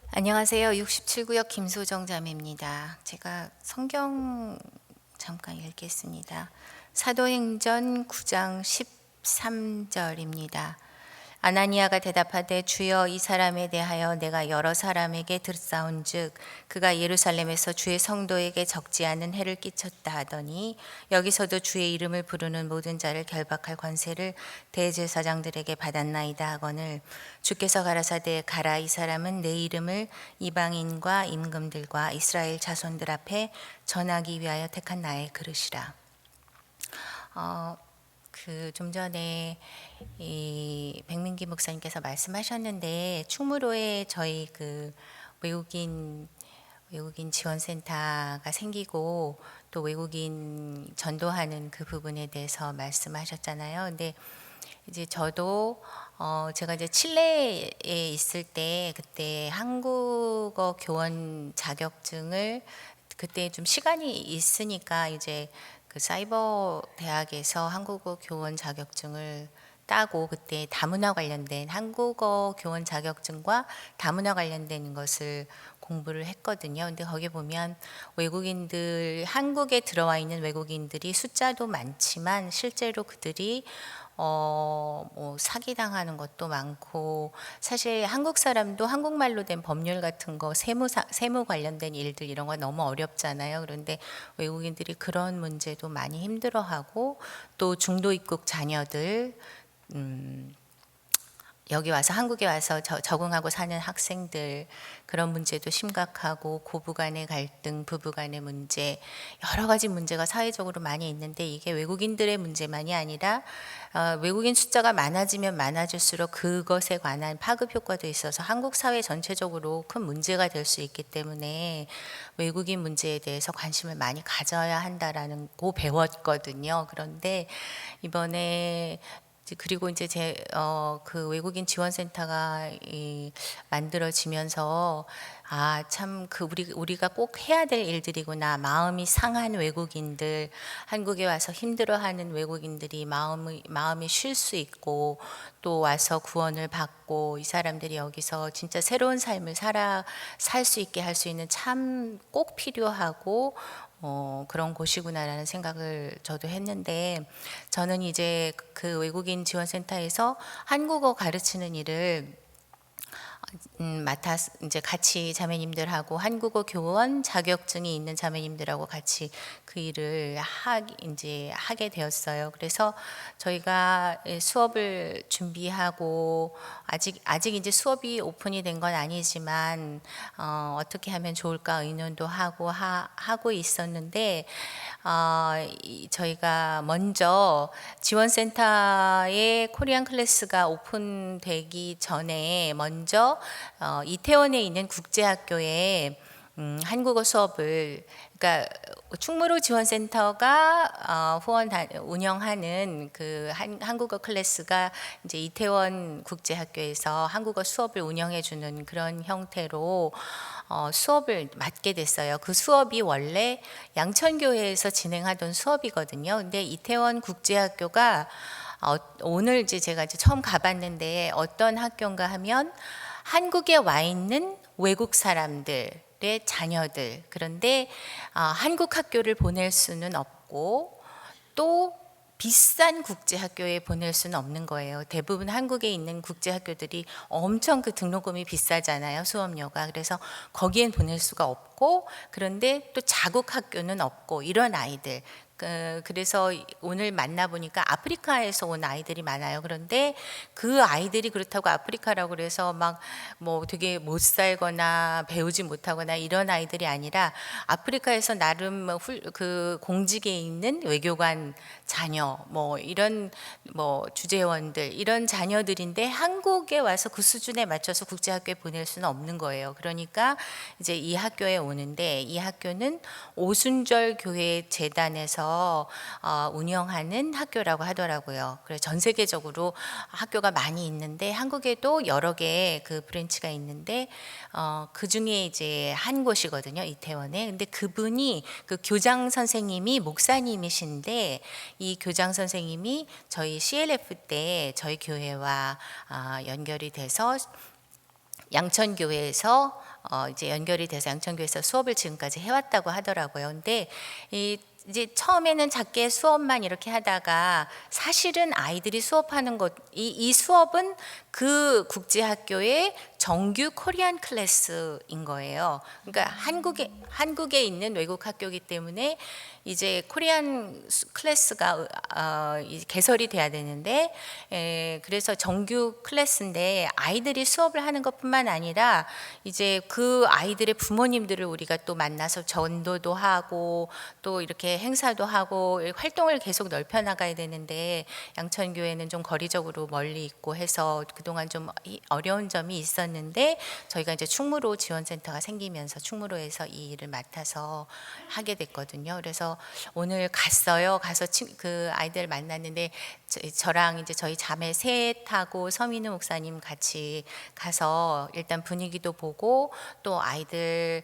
안녕하세요. 67구역 김소정 자매입니다. 제가 성경 잠깐 읽겠습니다. 사도행전 9장 13절입니다. 아나니아가 대답하되 주여 이 사람에 대하여 내가 여러 사람에게 들사온즉 그가 예루살렘에서 주의 성도에게 적지 않은 해를 끼쳤다 하더니 여기서도 주의 이름을 부르는 모든 자를 결박할 권세를 대제사장들에게 받았나이다 하거늘 주께서 가라사대 가라 이 사람은 내 이름을 이방인과 임금들과 이스라엘 자손들 앞에 전하기 위하여 택한 나의 그릇이라. 좀 전에 이 백민기 목사님께서 말씀하셨는데 충무로에 저희 외국인 지원센터가 생기고 또 외국인 전도하는 그 부분에 대해서 말씀하셨잖아요. 근데 이제 저도 제가 이제 칠레에 있을 때 그때 한국어 교원 자격증을 그때 좀 시간이 있으니까 이제 그 사이버 대학에서 한국어 교원 자격증을 따고 그때 다문화 관련된 한국어 교원 자격증과 다문화 관련된 것을 공부를 했거든요. 근데 거기 보면 외국인들 한국에 들어와 있는 외국인들이 숫자도 많지만 실제로 그들이 사기당하는 것도 많고 사실 한국 사람도 한국말로 된 법률 같은 거 세무 관련된 일들 이런 거 너무 어렵잖아요. 그런데 외국인들이 그런 문제도 많이 힘들어하고 또 중도 입국 자녀들 여기 와서 한국에 와서 적응하고 사는 학생들 그런 문제도 심각하고 고부 간의 갈등, 부부 간의 문제 여러 가지 문제가 사회적으로 많이 있는데 이게 외국인들의 문제만이 아니라 외국인 숫자가 많아지면 많아질수록 그것에 관한 파급 효과도 있어서 한국 사회 전체적으로 큰 문제가 될 수 있기 때문에 외국인 문제에 대해서 관심을 많이 가져야 한다라는 거 배웠거든요. 그런데 이번에 그리고 이제 그 외국인 지원센터가 만들어지면서 참 우리가 꼭 해야 될 일들이구나. 마음이 상한 외국인들, 한국에 와서 힘들어하는 외국인들이 마음이 쉴 수 있고 또 와서 구원을 받고 이 사람들이 여기서 진짜 새로운 삶을 살 수 있게 할 수 있는 참 꼭 필요하고 그런 곳이구나라는 생각을 저도 했는데 저는 이제 그 외국인 지원센터에서 한국어 가르치는 일을 맡아서 이제 같이 자매님들하고 한국어 교원 자격증이 있는 자매님들하고 같이 그 일을 이제 하게 되었어요. 그래서 저희가 수업을 준비하고 아직 이제 수업이 오픈이 된 건 아니지만 어떻게 하면 좋을까 의논도 하고 있었는데 저희가 먼저 지원센터의 코리안 클래스가 오픈되기 전에 먼저 이태원에 있는 국제학교에 한국어 수업을 그러니까 충무로 지원센터가 운영하는 그 한국어 클래스가 이제 이태원 국제학교에서 한국어 수업을 운영해 주는 그런 형태로 수업을 맡게 됐어요. 그 수업이 원래 양천교회에서 진행하던 수업이거든요. 근데 이태원 국제학교가 오늘 이제 제가 이제 처음 가봤는데 어떤 학교인가 하면 한국에 와 있는 외국 사람들의 자녀들 그런데 한국 학교를 보낼 수는 없고 또 비싼 국제학교에 보낼 수는 없는 거예요. 대부분 한국에 있는 국제학교들이 엄청 그 등록금이 비싸잖아요. 수업료가. 그래서 거기엔 보낼 수가 없고 그런데 또 자국 학교는 없고 이런 아이들 그래서 오늘 만나보니까 아프리카에서 온 아이들이 많아요. 그런데 그 아이들이 그렇다고 아프리카라고 그래서 막 뭐 되게 못 살거나 배우지 못하거나 이런 아이들이 아니라 아프리카에서 나름 그 공직에 있는 외교관 자녀 뭐 이런 뭐 주재원들 이런 자녀들인데 한국에 와서 그 수준에 맞춰서 국제학교에 보낼 수는 없는 거예요. 그러니까 이제 이 학교에 오는데 이 학교는 오순절 교회 재단에서 운영하는 학교라고 하더라고요. 그래서 전 세계적으로 학교가 많이 있는데 한국에도 여러 개의 그 브랜치가 있는데 그 중에 이제 한 곳이거든요. 이태원에. 근데 그분이 그 교장 선생님이 목사님이신데 이 교장 선생님이 저희 CLF 때 저희 교회와 연결이 돼서 양천교회에서 이제 연결이 돼서 양천교에서 수업을 지금까지 해왔다고 하더라고요. 근데 이제 처음에는 작게 수업만 이렇게 하다가 사실은 아이들이 수업하는 이 수업은 그 국제학교의 정규 코리안 클래스인 거예요. 그러니까 한국에 있는 외국 학교이기 때문에 이제 코리안 클래스가 개설이 돼야 되는데, 그래서 정규 클래스인데 아이들이 수업을 하는 것뿐만 아니라 이제 그 아이들의 부모님들을 우리가 또 만나서 전도도 하고 또 이렇게 행사도 하고 활동을 계속 넓혀 나가야 되는데, 양천교회는 좀 거리적으로 멀리 있고 해서 그동안 좀 어려운 점이 있었는데, 저희가 이제 충무로 지원센터가 생기면서 충무로에서 이 일을 맡아서 하게 됐거든요. 그래서 오늘 갔어요. 가서 그 아이들 만났는데, 저랑 이제 저희 자매 셋하고 서민우 목사님 같이 가서 일단 분위기도 보고 또 아이들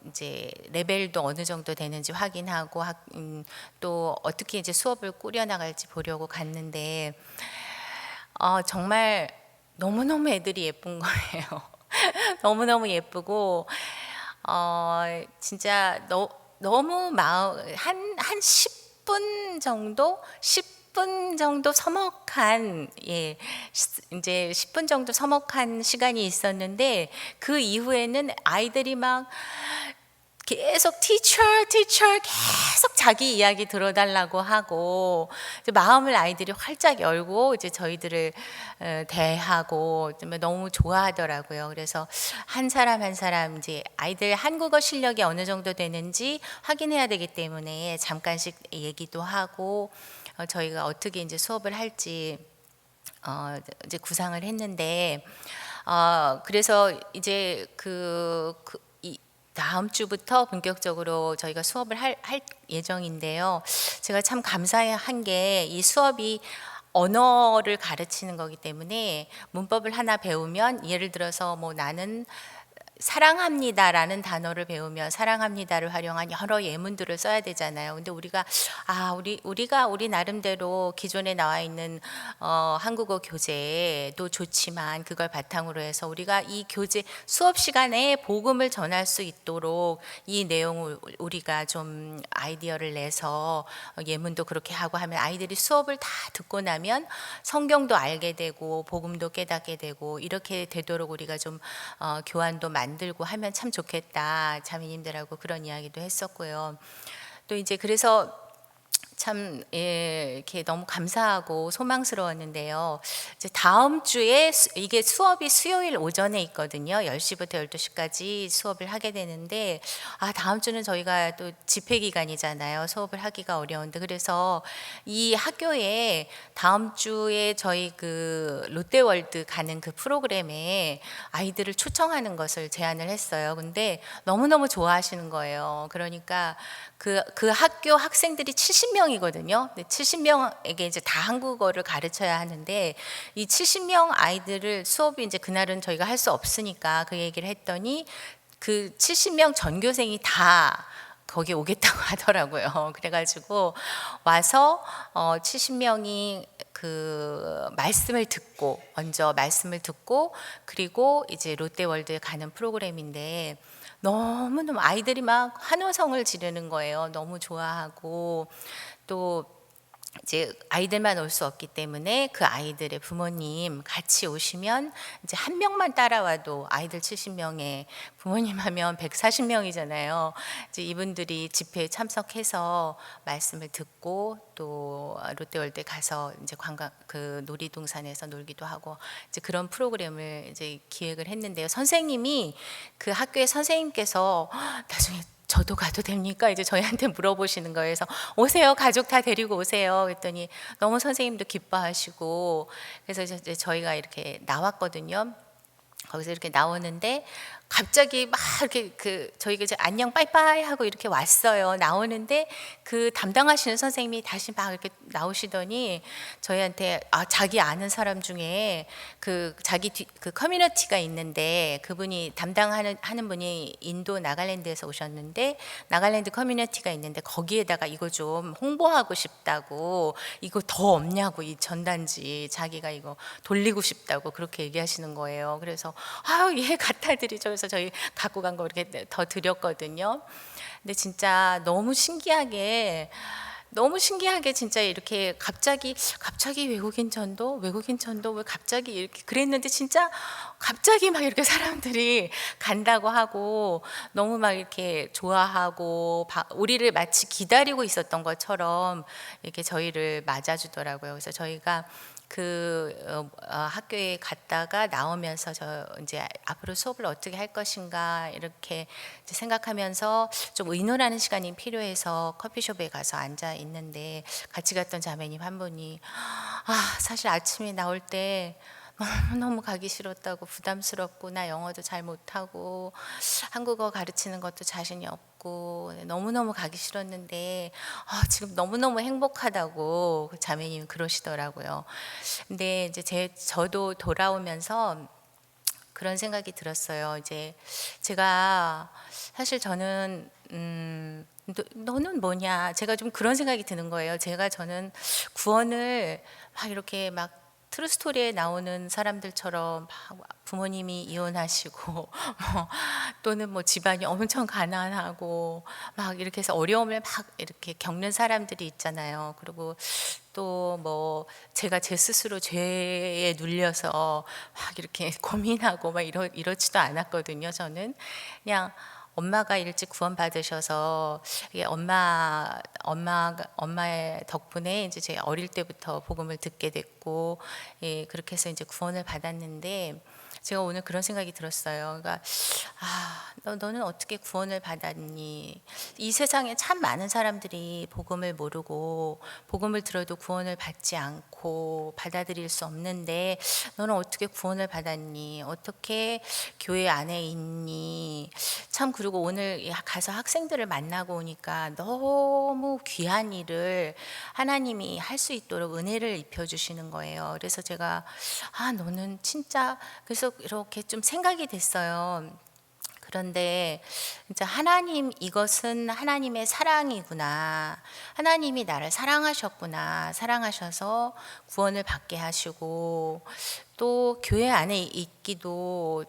이제 레벨도 어느 정도 되는지 확인하고 또 어떻게 이제 수업을 꾸려나갈지 보려고 갔는데, 정말 너무너무 애들이 예쁜 거예요. 너무너무 예쁘고 진짜 너무 한 10분 정도 서먹한, 이제 10분 정도 서먹한 시간이 있었는데, 그 이후에는 아이들이 막 계속 티처 계속 자기 이야기 들어달라고 하고, 마음을 아이들이 활짝 열고 이제 저희들을 대하고 너무 좋아하더라고요. 그래서 한 사람 한 사람 이제 아이들 한국어 실력이 어느 정도 되는지 확인해야 되기 때문에 잠깐씩 얘기도 하고, 저희가 어떻게 이제 수업을 할지 이제 구상을 했는데, 그래서 이제 다음 주부터 본격적으로 저희가 수업을 할 예정인데요. 제가 참 감사한 게 이 수업이 언어를 가르치는 거기 때문에 문법을 하나 배우면, 예를 들어서 뭐 나는 사랑합니다라는 단어를 배우면 사랑합니다를 활용한 여러 예문들을 써야 되잖아요. 근데 우리가 우리 나름대로 기존에 나와 있는 한국어 교재도 좋지만, 그걸 바탕으로 해서 우리가 이 교재 수업 시간에 복음을 전할 수 있도록 이 내용을 우리가 좀 아이디어를 내서 예문도 그렇게 하고 하면, 아이들이 수업을 다 듣고 나면 성경도 알게 되고 복음도 깨닫게 되고 이렇게 되도록 우리가 좀 교환도 만들고 하면 참 좋겠다, 자매님들하고 그런 이야기도 했었고요. 또 이제 그래서 참 이렇게 너무 감사하고 소망스러웠는데요. 이제 다음 주에 이게 수업이 수요일 오전에 있거든요. 10시부터 12시까지 수업을 하게 되는데, 다음 주는 저희가 또 집회 기간이잖아요. 수업을 하기가 어려운데, 그래서 이 학교에 다음 주에 저희 그 롯데월드 가는 그 프로그램에 아이들을 초청하는 것을 제안을 했어요. 근데 너무너무 좋아하시는 거예요. 그러니까 그 학교 학생들이 70명이거든요. 70명에게 이제 다 한국어를 가르쳐야 하는데, 이 70명 아이들을 수업이 이제 그날은 저희가 할 수 없으니까 그 얘기를 했더니 그 70명 전교생이 다 거기 오겠다고 하더라고요. 그래가지고 와서 70명이 그 먼저 말씀을 듣고 그리고 이제 롯데월드에 가는 프로그램인데, 너무너무 아이들이 막 환호성을 지르는 거예요. 너무 좋아하고, 또 이제 아이들만 올 수 없기 때문에 그 아이들의 부모님 같이 오시면, 이제 한 명만 따라와도 아이들 70명에 부모님 하면 140명이잖아요. 이제 이분들이 집회에 참석해서 말씀을 듣고 또 롯데월드에 가서 이제 그 놀이동산에서 놀기도 하고, 이제 그런 프로그램을 이제 기획을 했는데요. 선생님이 그 학교의 선생님께서 나중에 저도 가도 됩니까? 이제 저희한테 물어보시는 거예요. 그래서 오세요, 가족 다 데리고 오세요. 그랬더니 너무 선생님도 기뻐하시고, 그래서 이제 저희가 이렇게 나왔거든요. 거기서 이렇게 나오는데 갑자기 막 이렇게 저희가 이제 안녕 빠이빠이 하고 이렇게 왔어요. 나오는데 그 담당하시는 선생님이 다시 막 이렇게 나오시더니 저희한테 자기 아는 사람 중에 그 커뮤니티가 있는데, 그분이 담당하는 분이 인도 나갈랜드에서 오셨는데, 나갈랜드 커뮤니티가 있는데 거기에다가 이거 좀 홍보하고 싶다고, 이거 더 없냐고, 이 전단지 자기가 이거 돌리고 싶다고 그렇게 얘기하시는 거예요. 그래서 그래서 아유 예 갖다 드리죠. 그래서 저희 갖고 간 거 이렇게 더 드렸거든요. 근데 진짜 너무 신기하게 진짜 이렇게 갑자기 외국인 전도 왜 갑자기 이렇게 그랬는데 진짜 갑자기 막 이렇게 사람들이 간다고 하고 너무 막 이렇게 좋아하고 우리를 마치 기다리고 있었던 것처럼 이렇게 저희를 맞아주더라고요. 그래서 저희가 학교에 갔다가 나오면서 저 이제 앞으로 수업을 어떻게 할 것인가 이렇게 이제 생각하면서 좀 의논하는 시간이 필요해서 커피숍에 가서 앉아 있는데 같이 갔던 자매님 한 분이 사실 아침에 나올 때 너무너무 가기 싫었다고 부담스럽고 나 영어도 잘 못하고 한국어 가르치는 것도 자신이 없고 너무너무 가기 싫었는데 지금 너무너무 행복하다고 그 자매님이 그러시더라고요. 근데 이제 저도 돌아오면서 그런 생각이 들었어요. 이제 제가 사실 저는 너는 뭐냐 제가 좀 그런 생각이 드는 거예요. 저는 구원을 막 이렇게 막 트루스토리에 나오는 사람들처럼 막 부모님이 이혼하시고 또는 뭐 집안이 엄청 가난하고 막 이렇게 해서 어려움을 막 이렇게 겪는 사람들이 있잖아요. 그리고 또 뭐 제가 제 스스로 죄에 눌려서 막 이렇게 고민하고 막 이렇지도 않았거든요. 저는 그냥 엄마가 일찍 구원 받으셔서 엄마의 덕분에 이제 제 어릴 때부터 복음을 듣게 됐고 예, 그렇게 해서 이제 구원을 받았는데 제가 오늘 그런 생각이 들었어요. 그러니까 너는 어떻게 구원을 받았니? 이 세상에 참 많은 사람들이 복음을 모르고 복음을 들어도 구원을 받지 않고 받아들일 수 없는데 너는 어떻게 구원을 받았니? 어떻게 교회 안에 있니? 참 그리고 오늘 가서 학생들을 만나고 오니까 너무 귀한 일을 하나님이 할 수 있도록 은혜를 입혀주시는 거예요. 그래서 제가 너는 진짜 그래서 이렇게 좀 생각이 됐어요. 그런데 이제 이것은 하나님의 사랑이구나. 하나님이 나를 사랑하셨구나. 사랑하셔서 구원을 받게 하시고 또 교회 안에 있기도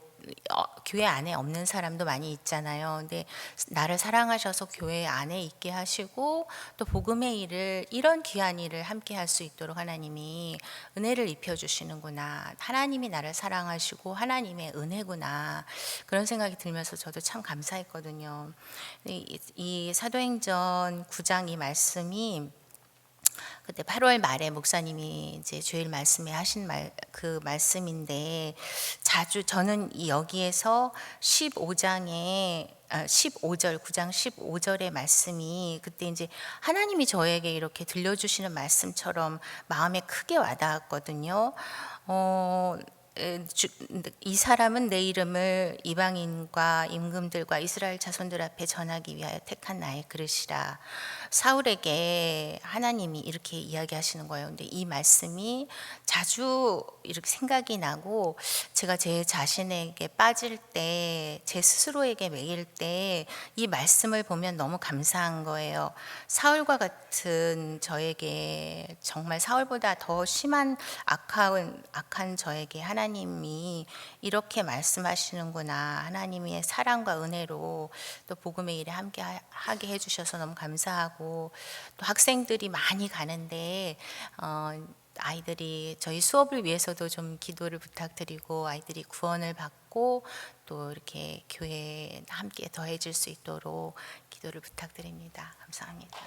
교회 안에 없는 사람도 많이 있잖아요. 근데 나를 사랑하셔서 교회 안에 있게 하시고 또 복음의 일을 이런 귀한 일을 함께 할 수 있도록 하나님이 은혜를 입혀 주시는구나. 하나님이 나를 사랑하시고 하나님의 은혜구나. 그런 생각이 들면서 저도 참 감사했거든요. 이 사도행전 9장 이 말씀이 그때 8월 말에 목사님이 이제 주일 말씀에 하신 그 말씀인데 자주 저는 여기에서 15장에 15절 9장 15절의 말씀이 그때 이제 하나님이 저에게 이렇게 들려주시는 말씀처럼 마음에 크게 와닿았거든요. 이 사람은 내 이름을 이방인과 임금들과 이스라엘 자손들 앞에 전하기 위하여 택한 나의 그릇이라. 사울에게 하나님이 이렇게 이야기하시는 거예요. 근데 이 말씀이 자주 이렇게 생각이 나고 제가 제 자신에게 빠질 때, 제 스스로에게 매일 때 이 말씀을 보면 너무 감사한 거예요. 사울과 같은 저에게 정말 사울보다 더 심한 악한 저에게 하나님이 이렇게 말씀하시는구나. 하나님의 사랑과 은혜로 또 복음의 일에 함께 하게 해주셔서 너무 감사하고 또 학생들이 많이 가는데 아이들이 저희 수업을 위해서도 좀 기도를 부탁드리고 아이들이 구원을 받고 또 이렇게 교회에 함께 더해질 수 있도록 기도를 부탁드립니다. 감사합니다.